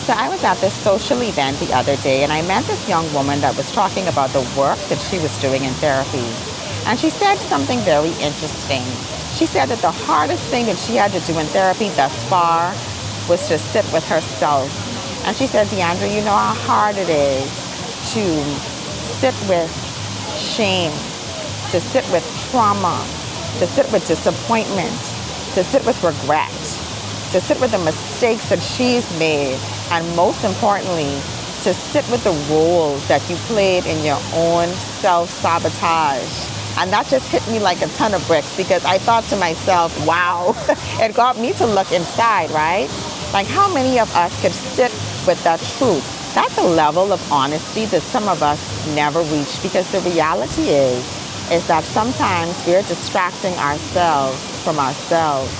So I was at this social event the other day, and I met this young woman that was talking about the work that she was doing in therapy. And she said something very interesting. She said that the hardest thing that she had to do in therapy thus far was to sit with herself. And she said, Deandra, you know how hard it is to sit with shame, to sit with trauma, to sit with disappointment, to sit with regret, to sit with the mistakes that she's made, and most importantly, to sit with the roles that you played in your own self-sabotage. And that just hit me like a ton of bricks, because I thought to myself, wow, it got me to look inside, right? Like, how many of us could sit with that truth? That's a level of honesty that some of us never reach, because the reality is that sometimes we're distracting ourselves from ourselves.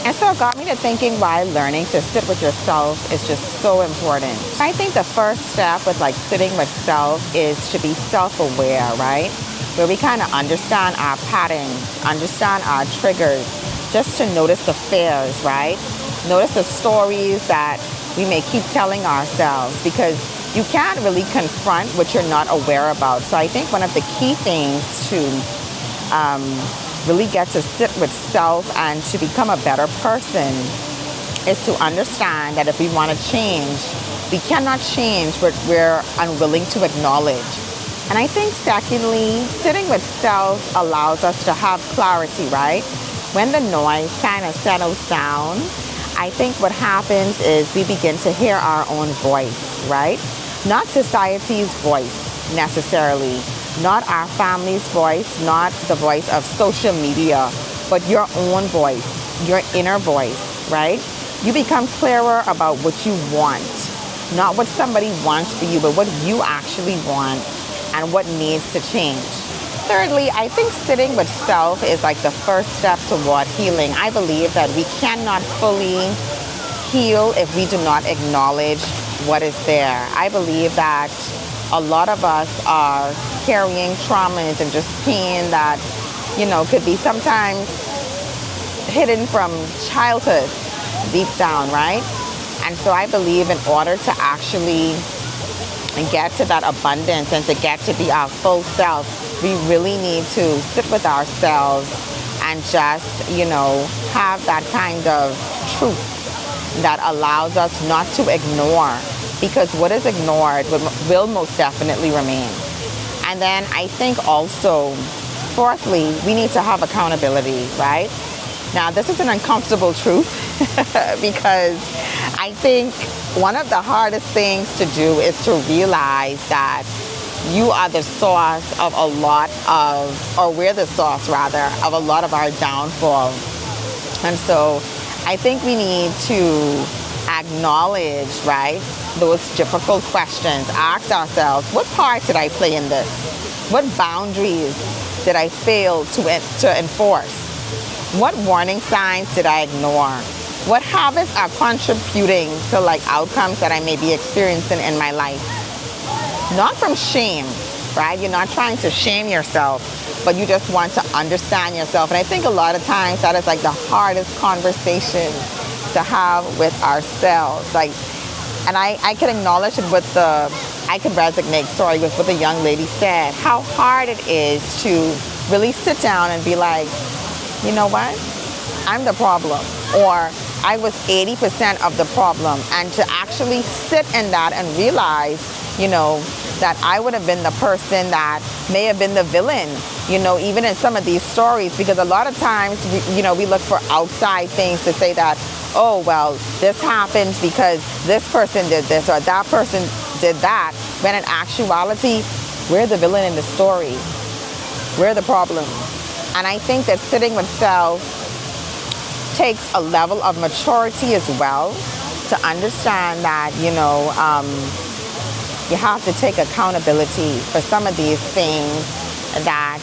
And so it got me to thinking why learning to sit with yourself is just so important. I think the first step with like sitting with self is to be self-aware, right? Where we kind of understand our patterns, understand our triggers, just to notice the fears, right? Notice the stories that we may keep telling ourselves, because you can't really confront what you're not aware about. So I think one of the key things to really get to sit with self and to become a better person is to understand that if we want to change, we cannot change what we're unwilling to acknowledge. And I think secondly, sitting with self allows us to have clarity, right? When the noise kind of settles down, I think what happens is we begin to hear our own voice, right? Not society's voice necessarily, not our family's voice, not the voice of social media, but your own voice, your inner voice, right? You become clearer about what you want, not what somebody wants for you, but what you actually want and what needs to change. Thirdly, I think sitting with self is like the first step toward healing. I believe that we cannot fully heal if we do not acknowledge what is there. I believe that a lot of us are carrying traumas and just pain that, you know, could be sometimes hidden from childhood deep down, right? And so I believe in order to actually get to that abundance and to get to be our full self, we really need to sit with ourselves and just, you know, have that kind of truth that allows us not to ignore, because what is ignored will most definitely remain. And then I think also, fourthly, we need to have accountability, right? Now, this is an uncomfortable truth because I think one of the hardest things to do is to realize that you are the source of a lot of, or we're the source rather, of a lot of our downfall. And so I think we need to acknowledge, right, those difficult questions. Ask ourselves, what part did I play in this? What boundaries did I fail to enforce? What warning signs did I ignore? What habits are contributing to like outcomes that I may be experiencing in my life? Not from shame, right? You're not trying to shame yourself, but you just want to understand yourself. And I think a lot of times that is like the hardest conversation to have with ourselves. Like, and I can acknowledge it with I can resonate, with what the young lady said, how hard it is to really sit down and be like, you know what? I'm the problem, or I was 80% of the problem, and to actually sit in that and realize, you know, that I would have been the person that may have been the villain, you know, even in some of these stories, because a lot of times, we look for outside things to say that, oh, well, this happened because this person did this or that person did that, when in actuality, we're the villain in the story. We're the problem. And I think that sitting with self takes a level of maturity as well to understand that, you have to take accountability for some of these things that,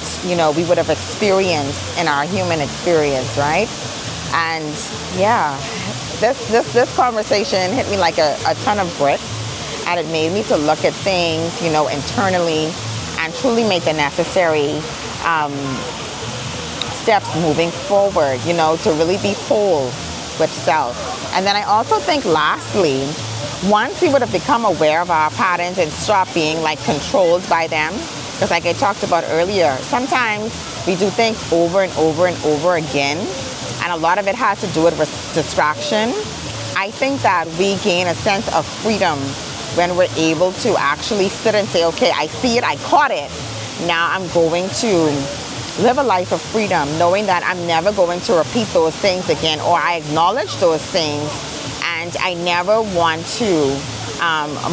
we would have experienced in our human experience, right? And yeah, this conversation hit me like a ton of bricks, and it made me to look at things, internally and truly make the necessary steps moving forward, to really be whole with self. And then I also think lastly, Once we would have become aware of our patterns and stop being like controlled by them, because like I talked about earlier, sometimes we do things over and over and over again, and a lot of it has to do with distraction. I think that we gain a sense of freedom when we're able to actually sit and say, okay, I see it, I caught it. Now I'm going to live a life of freedom, knowing that I'm never going to repeat those things again, or I acknowledge those things, and I never want to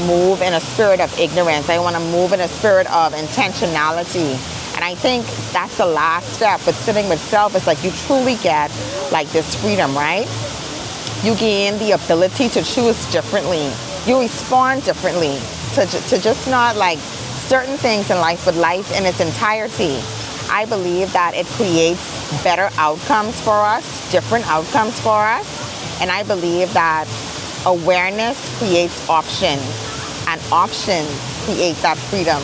move in a spirit of ignorance. I want to move in a spirit of intentionality. And I think that's the last step. But sitting with self is like you truly get like this freedom, right? You gain the ability to choose differently. You respond differently to just not like certain things in life, but life in its entirety. I believe that it creates better outcomes for us, different outcomes for us. And I believe that awareness creates options, and options create that freedom.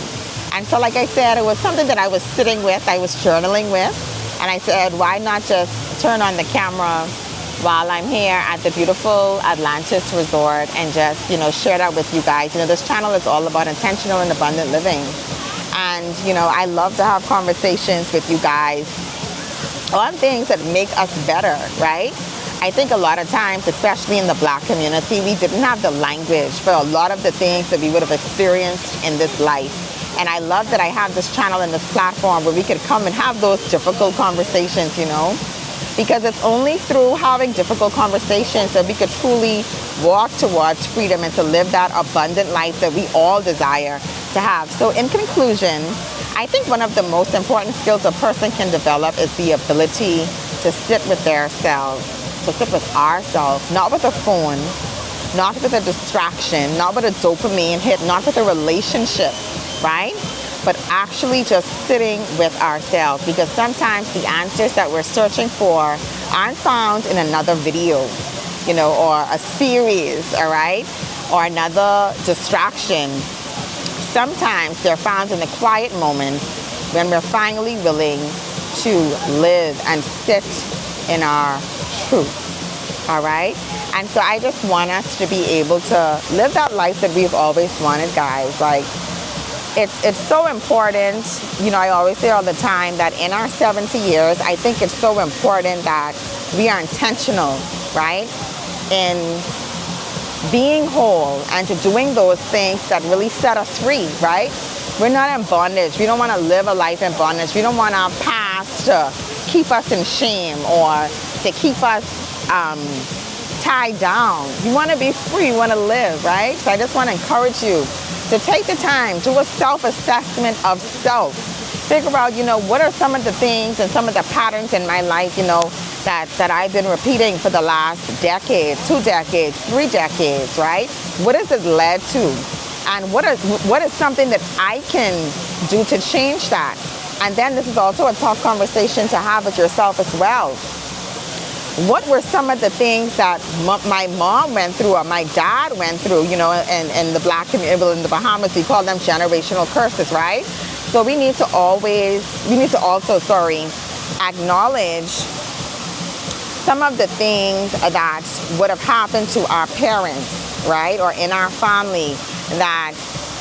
And so like I said, it was something that I was sitting with, I was journaling with, and I said, why not just turn on the camera while I'm here at the beautiful Atlantis Resort and just, share that with you guys. This channel is all about intentional and abundant living. And, I love to have conversations with you guys on things that make us better, right? I think a lot of times, especially in the Black community, we didn't have the language for a lot of the things that we would have experienced in this life. And I love that I have this channel and this platform where we could come and have those difficult conversations, because it's only through having difficult conversations that we could truly walk towards freedom and to live that abundant life that we all desire to have. So in conclusion, I think one of the most important skills a person can develop is the ability to sit with their selves, to sit with ourselves, not with a phone, not with a distraction, not with a dopamine hit, not with a relationship, right? But actually just sitting with ourselves, because sometimes the answers that we're searching for aren't found in another video, or a series, all right, or another distraction. Sometimes they're found in the quiet moments when we're finally willing to live and sit in our truth, all right? And so I just want us to be able to live that life that we've always wanted, guys. Like, it's so important, I always say all the time that in our 70 years, I think it's so important that we are intentional, right? In being whole and to doing those things that really set us free, right? We're not in bondage. We don't want to live a life in bondage. We don't want our past to keep us in shame or to keep us tied down. We want to be free. We want to live, right? So I just want to encourage you to take the time, do a self-assessment of self. Figure out, what are some of the things and some of the patterns in my life, that I've been repeating for the last decade, 2 decades, 3 decades, right? What has it led to? And what is something that I can do to change that? And then this is also a tough conversation to have with yourself as well. What were some of the things that my mom went through or my dad went through, in the Black community, in the Bahamas, we call them generational curses, right? So we need to also acknowledge some of the things that would have happened to our parents, right? Or in our family, that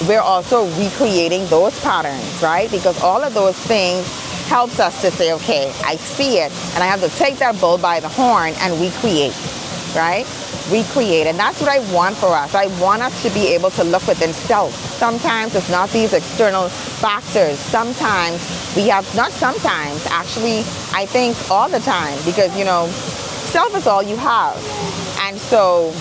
we're also recreating those patterns, right? Because all of those things helps us to say, okay, I see it, and I have to take that bull by the horn and recreate, right? Recreate, and that's what I want for us. I want us to be able to look within self. Sometimes it's not these external factors. Sometimes we have, not sometimes, actually, I think all the time, because, self is all you have. And so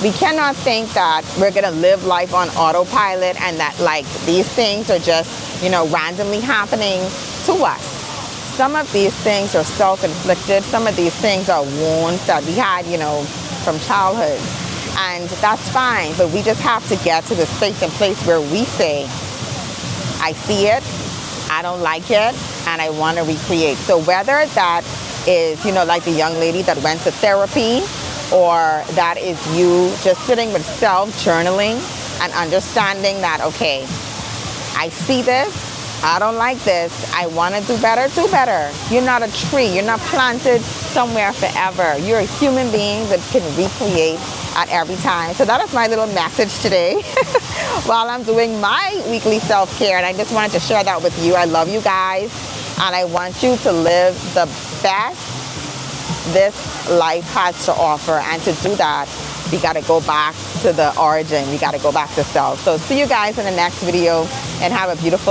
we cannot think that we're going to live life on autopilot and that like these things are just, randomly happening to us. Some of these things are self-inflicted. Some of these things are wounds that we had, from childhood. And that's fine, but we just have to get to the space and place where we say, I see it, I don't like it, and I want to recreate. So whether that is, like the young lady that went to therapy, or that is you just sitting with self-journaling and understanding that, okay, I see this, I don't like this, I want to do better, do better. You're not a tree, you're not planted somewhere forever. You're a human being that can recreate at every time. So that is my little message today while I'm doing my weekly self-care, and I just wanted to share that with you. I love you guys, and I want you to live the best this life has to offer, and to do that, we got to go back to the origin. We got to go back to self. So see you guys in the next video, and have a beautiful